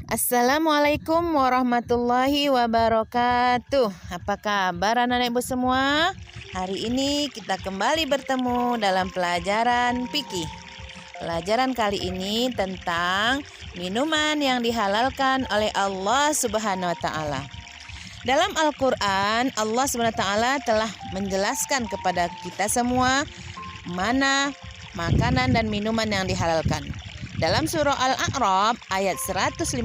Assalamualaikum warahmatullahi wabarakatuh. Apa kabar anak-anak ibu semua? Hari ini kita kembali bertemu dalam pelajaran fikih. Pelajaran kali ini tentang minuman yang dihalalkan oleh Allah Subhanahu wa taala. Dalam Al-Qur'an, Allah Subhanahu wa taala telah menjelaskan kepada kita semua mana makanan dan minuman yang dihalalkan. Dalam surah Al-A'raf ayat 157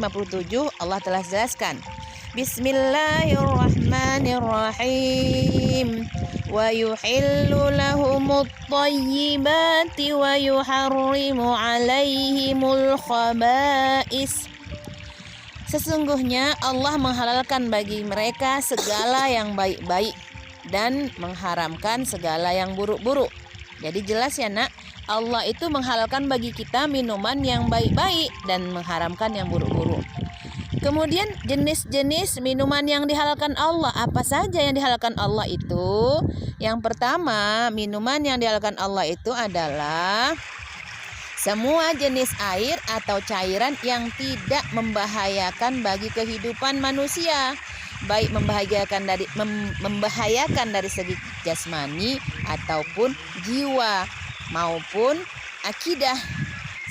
Allah telah jelaskan, Bismillahirrahmanirrahim. Wa yuhillu lahumut thayyibati wa yuharrimu alaihimul khaba'is. Sesungguhnya Allah menghalalkan bagi mereka segala yang baik-baik dan mengharamkan segala yang buruk-buruk. Jadi jelas ya nak, Allah itu menghalalkan bagi kita minuman yang baik-baik dan mengharamkan yang buruk-buruk. Kemudian jenis-jenis minuman yang dihalalkan Allah, apa saja yang dihalalkan Allah itu? Yang pertama, minuman yang dihalalkan Allah itu adalah semua jenis air atau cairan yang tidak membahayakan bagi kehidupan manusia, baik membahayakan dari segi jasmani ataupun jiwa maupun akidah.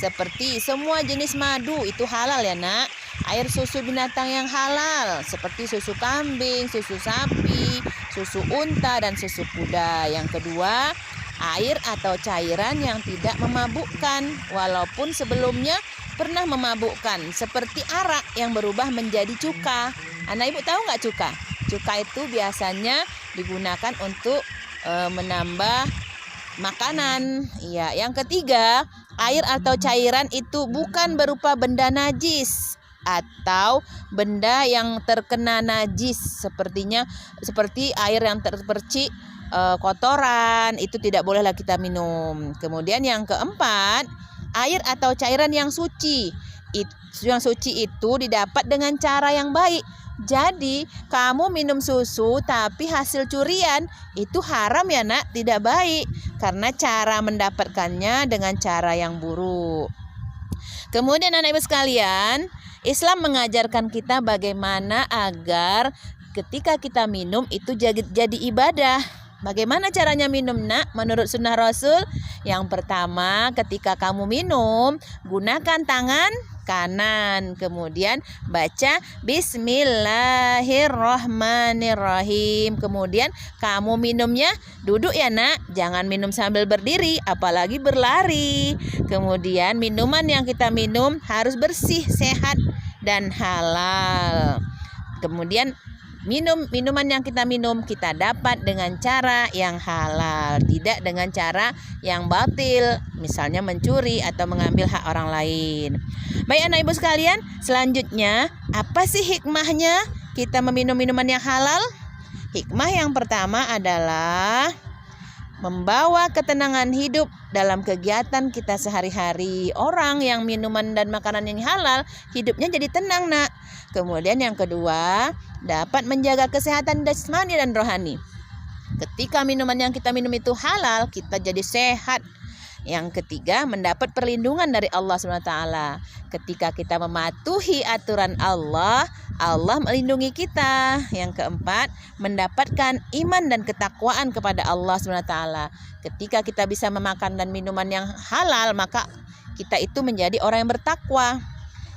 Seperti semua jenis madu itu halal ya nak. Air susu binatang yang halal seperti susu kambing, susu sapi, susu unta dan susu kuda. Yang kedua, air atau cairan yang tidak memabukkan walaupun sebelumnya pernah memabukkan, seperti arak yang berubah menjadi cuka. Anak ibu tahu nggak cuka? Cuka itu biasanya digunakan untuk menambah makanan. Ya, yang ketiga, air atau cairan itu bukan berupa benda najis atau benda yang terkena najis, seperti air yang terpercik kotoran, itu tidak bolehlah kita minum. Kemudian yang keempat, air atau cairan yang suci. Yang suci itu didapat dengan cara yang baik. Jadi kamu minum susu tapi hasil curian itu haram ya nak, tidak baik karena cara mendapatkannya dengan cara yang buruk. Kemudian anak ibu sekalian, Islam mengajarkan kita bagaimana agar ketika kita minum itu jadi ibadah. Bagaimana caranya minum nak? Menurut sunnah Rasul, yang pertama ketika kamu minum, gunakan tangan kanan. Kemudian baca Bismillahirrahmanirrahim. Kemudian kamu minumnya duduk ya nak. Jangan minum sambil berdiri, apalagi berlari. Kemudian minuman yang kita minum harus bersih, sehat, dan halal. Kemudian minuman yang kita minum kita dapat dengan cara yang halal, tidak dengan cara yang batil, misalnya mencuri atau mengambil hak orang lain. Baik anak ibu sekalian, selanjutnya apa sih hikmahnya kita meminum minuman yang halal? Hikmah yang pertama adalah membawa ketenangan hidup dalam kegiatan kita sehari-hari. Orang yang minuman dan makanan yang halal, hidupnya jadi tenang nak. Kemudian yang kedua, dapat menjaga kesehatan jasmani dan rohani. Ketika minuman yang kita minum itu halal, kita jadi sehat. Yang ketiga, mendapat perlindungan dari Allah SWT. Ketika kita mematuhi aturan Allah, Allah melindungi kita. Yang keempat, mendapatkan iman dan ketakwaan kepada Allah SWT. Ketika kita bisa memakan dan minuman yang halal, maka kita itu menjadi orang yang bertakwa.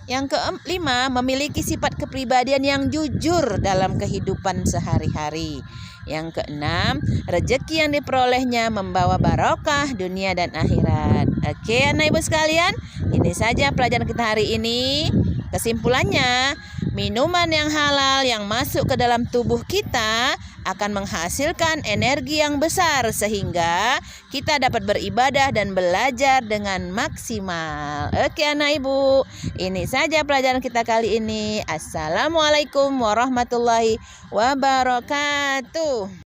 Yang kelima, memiliki sifat kepribadian yang jujur dalam kehidupan sehari-hari. Yang keenam, rezeki yang diperolehnya membawa barokah dunia dan akhirat. Oke anak ibu sekalian, ini saja pelajaran kita hari ini. Kesimpulannya, minuman yang halal yang masuk ke dalam tubuh kita akan menghasilkan energi yang besar sehingga kita dapat beribadah dan belajar dengan maksimal. Oke anak ibu, ini saja pelajaran kita kali ini. Assalamualaikum warahmatullahi wabarakatuh.